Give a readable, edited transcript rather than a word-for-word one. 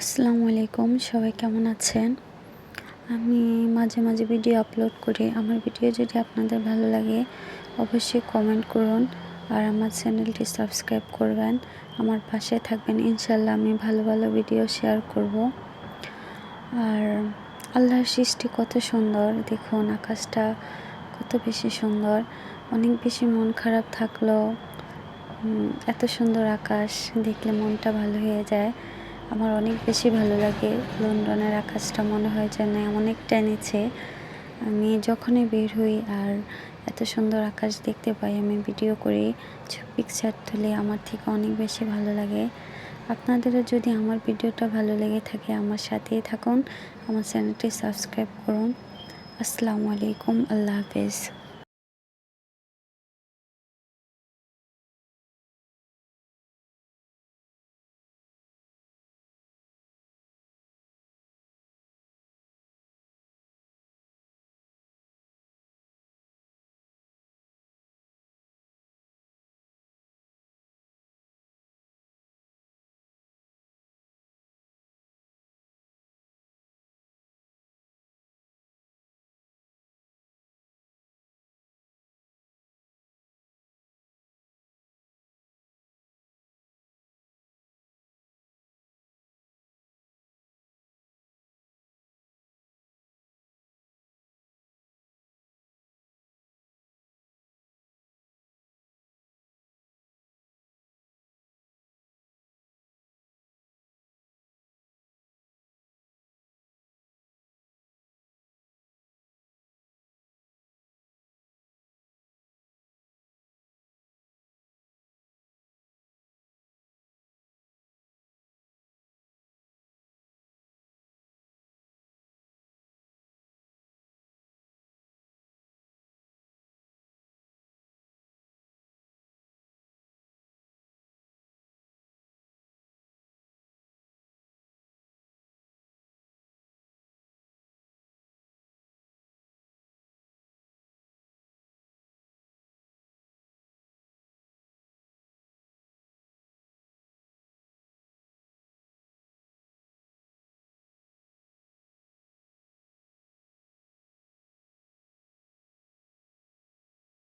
আসসালামু আলাইকুম, সবাই কেমন আছেন? আমি মাঝে মাঝে ভিডিও আপলোড করি। আমার ভিডিও যদি আপনাদের ভালো লাগে অবশ্যই কমেন্ট করুন আর আমার চ্যানেলটি সাবস্ক্রাইব করবেন। আমার পাশে থাকবেন, ইনশাল্লাহ আমি ভালো ভালো ভিডিও শেয়ার করব। আর আল্লাহর সৃষ্টি কত সুন্দর, দেখুন আকাশটা কত বেশি সুন্দর। অনেক বেশি মন খারাপ থাকলেও এত সুন্দর আকাশ দেখলে মনটা ভালো হয়ে যায়। আমার অনেক বেশি ভালো লাগে। লন্ডনের আকাশটা মনে হয় যেন অনেকটা নিচে। আমি যখনই বের হই আর এত সুন্দর আকাশ দেখতে পাই, আমি ভিডিও করি, পিকচার তুলি, আমার থেকে অনেক বেশি ভালো লাগে। আপনাদেরও যদি আমার ভিডিওটা ভালো লেগে থাকে আমার সাথেই থাকুন, আমার চ্যানেলটি সাবস্ক্রাইব করুন। আসসালামু আলাইকুম, আল্লাহ হাফেজ।